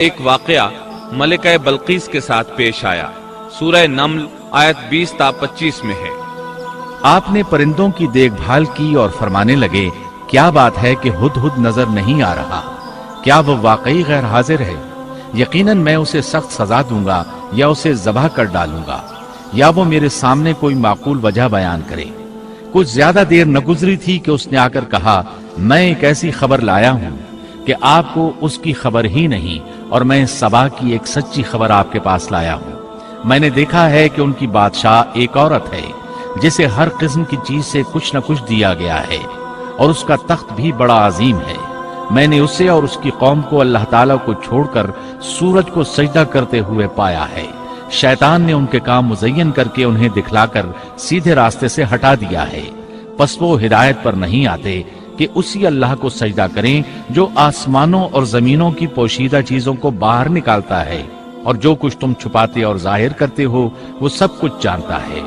ایک واقعہ ملکہ بلقیس کے ساتھ پیش آیا۔ سورہ نمل آیت 20 تا 25 میں ہے۔ آپ نے پرندوں کی دیکھ بھال کی اور فرمانے لگے، کیا بات ہے کہ ہدہد نظر نہیں آ رہا؟ کیا وہ واقعی غیر حاضر ہے؟ یقیناً میں اسے سخت سزا دوں گا یا اسے ذبح کر ڈالوں گا، یا وہ میرے سامنے کوئی معقول وجہ بیان کرے۔ کچھ زیادہ دیر نہ گزری تھی کہ اس نے آ کر کہا، میں ایک ایسی خبر لایا ہوں کہ آپ کو اس کی خبر ہی نہیں، اور میں سبا کی ایک سچی خبر آپ کے پاس لایا ہوں۔ میں نے دیکھا ہے کہ ان کی بادشاہ ایک عورت ہے جسے ہر قسم کی چیز سے کچھ نہ کچھ دیا گیا ہے، اور اس کا تخت بھی بڑا عظیم ہے۔ میں نے اسے اور اس کی قوم کو اللہ تعالیٰ کو چھوڑ کر سورج کو سجدہ کرتے ہوئے پایا ہے۔ شیطان نے ان کے کام مزین کر کے انہیں دکھلا کر سیدھے راستے سے ہٹا دیا ہے، پس وہ ہدایت پر نہیں آتے کہ اسی اللہ کو سجدہ کریں جو آسمانوں اور زمینوں کی پوشیدہ چیزوں کو باہر نکالتا ہے، اور جو کچھ تم چھپاتے اور ظاہر کرتے ہو وہ سب کچھ جانتا ہے۔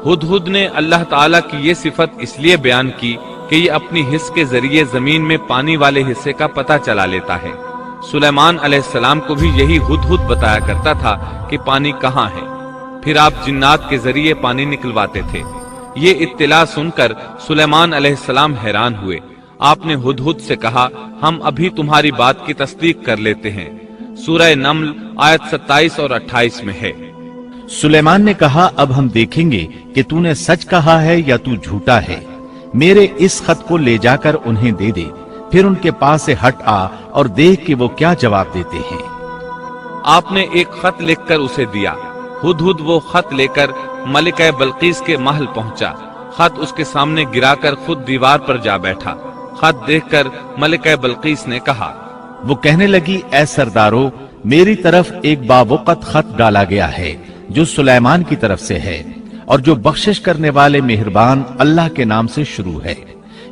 ہدہد نے اللہ تعالیٰ کی یہ صفت اس لیے بیان کی کہ یہ اپنی حس کے ذریعے زمین میں پانی والے حصے کا پتہ چلا لیتا ہے۔ سلیمان علیہ السلام کو بھی یہی ہدہد بتایا کرتا تھا کہ پانی کہاں ہے، پھر آپ جنات کے ذریعے پانی نکلواتے تھے۔ یہ اطلاع سن کر سلیمان علیہ السلام حیران ہوئے۔ آپ نے ہدہد سے کہا، ہم ابھی تمہاری بات کی تصدیق کر لیتے ہیں۔ سورہ نمل آیت 27 اور 28 میں ہے۔ سلیمان نے کہا، اب ہم دیکھیں گے کہ تو نے سچ کہا ہے یا تو جھوٹا ہے۔ میرے اس خط کو لے جا کر انہیں دے دے، پھر ان کے پاس سے ہٹ آ اور دیکھ کہ وہ کیا جواب دیتے ہیں۔ آپ نے ایک خط لکھ کر اسے دیا۔ ہدہد وہ خط لے کر ملکہ بلقیس کے محل پہنچا۔ خط اس کے سامنے گرا کر خود دیوار پر جا بیٹھا۔ خط دیکھ کر ملکہ بلقیس نے کہا، وہ کہنے لگی، اے سردارو، میری طرف ایک باوقت خط ڈالا گیا ہے جو سلیمان کی طرف سے ہے، اور جو بخشش کرنے والے مہربان اللہ کے نام سے شروع ہے،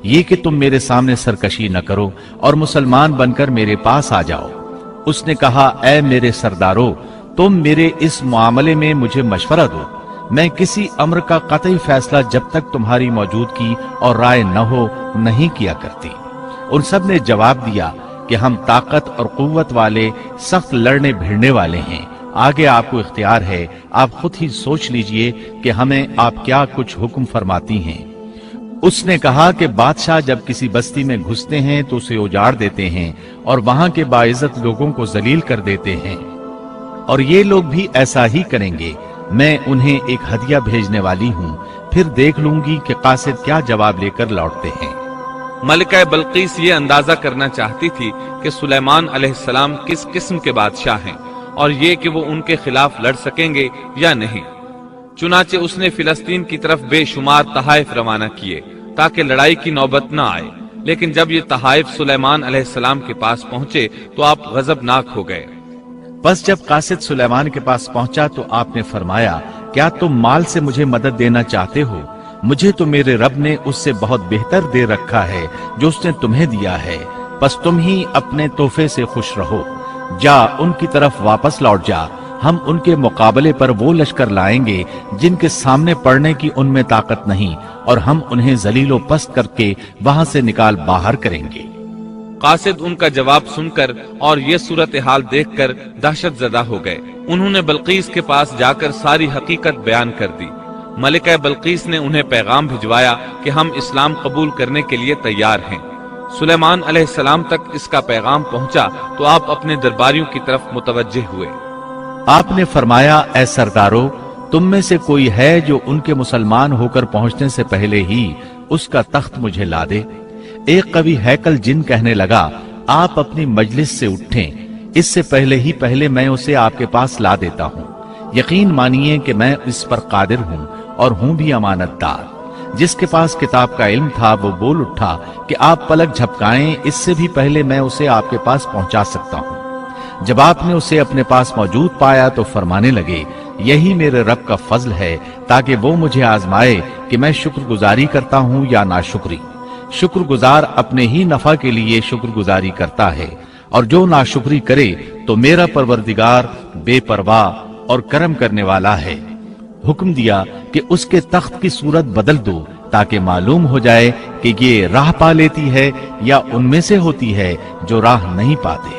یہ کہ تم میرے سامنے سرکشی نہ کرو اور مسلمان بن کر میرے پاس آ جاؤ۔ اس نے کہا، اے میرے سردارو، تم میرے اس معاملے میں مجھے مشورہ دو۔ میں کسی امر کا قطعی فیصلہ جب تک تمہاری موجودگی اور رائے نہ ہو نہیں کیا کرتی۔ ان سب نے جواب دیا کہ ہم طاقت اور قوت والے، سخت لڑنے بھیڑنے والے ہیں، آگے آپ کو اختیار ہے، آپ خود ہی سوچ لیجئے کہ ہمیں آپ کیا کچھ حکم فرماتی ہیں۔ اس نے کہا کہ بادشاہ جب کسی بستی میں گھستے ہیں تو اسے اجاڑ دیتے ہیں اور وہاں کے باعزت لوگوں کو ذلیل کر دیتے ہیں، اور یہ لوگ بھی ایسا ہی کریں گے۔ میں انہیں ایک ہدیہ بھیجنے والی ہوں، پھر دیکھ لوں گی کہ قاصد کیا جواب لے کر لوٹتے ہیں۔ ملکہ بلقیس یہ اندازہ کرنا چاہتی تھی کہ سلیمان علیہ السلام کس قسم کے بادشاہ ہیں، اور یہ کہ وہ ان کے خلاف لڑ سکیں گے یا نہیں۔ چنانچہ اس نے فلسطین کی طرف بے شمار تحائف روانہ کیے تاکہ لڑائی کی نوبت نہ آئے، لیکن جب یہ تحائف سلیمان علیہ السلام کے پاس پہنچے تو آپ غضبناک ہو گئے۔ بس جب قاصد سلیمان کے پاس پہنچا تو آپ نے فرمایا، کیا تم مال سے مجھے مدد دینا چاہتے ہو؟ مجھے تو میرے رب نے اس سے بہت بہتر دے رکھا ہے جو اس نے تمہیں دیا ہے، بس تم ہی اپنے تحفے سے خوش رہو۔ جا، ان کی طرف واپس لوٹ جا، ہم ان کے مقابلے پر وہ لشکر لائیں گے جن کے سامنے پڑنے کی ان میں طاقت نہیں، اور ہم انہیں ذلیل و پست کر کے وہاں سے نکال باہر کریں گے۔ قاصد ان کا جواب سن کر اور یہ صورتحال دیکھ کر دہشت زدہ ہو گئے۔ انہوں نے بلقیس کے پاس جا کر ساری حقیقت بیان کر دی۔ ملکہ بلقیس نے انہیں پیغام بھجوایا کہ ہم اسلام قبول کرنے کے لیے تیار ہیں۔ سلیمان علیہ السلام تک اس کا پیغام پہنچا تو آپ اپنے درباریوں کی طرف متوجہ ہوئے۔ آپ نے فرمایا، اے سردارو، تم میں سے کوئی ہے جو ان کے مسلمان ہو کر پہنچنے سے پہلے ہی اس کا تخت مجھے لا دے؟ ایک قوی ہیکل جن کہنے لگا، آپ اپنی مجلس سے اٹھیں، اس سے پہلے میں اسے آپ کے پاس لا دیتا ہوں۔ یقین مانیے کہ میں اس پر قادر ہوں اور ہوں بھی امانت دار۔ جس کے پاس کتاب کا علم تھا وہ بول اٹھا کہ آپ پلک جھپکائیں، اس سے بھی پہلے میں اسے آپ کے پاس پہنچا سکتا ہوں۔ جب آپ نے اسے اپنے پاس موجود پایا تو فرمانے لگے، یہی میرے رب کا فضل ہے تاکہ وہ مجھے آزمائے کہ میں شکر گزاری کرتا ہوں یا ناشکری۔ شکر گزار اپنے ہی نفع کے لیے شکر گزاری کرتا ہے، اور جو ناشکری کرے تو میرا پروردگار بے پرواہ اور کرم کرنے والا ہے۔ حکم دیا کہ اس کے تخت کی صورت بدل دو تاکہ معلوم ہو جائے کہ یہ راہ پا لیتی ہے یا ان میں سے ہوتی ہے جو راہ نہیں پاتے۔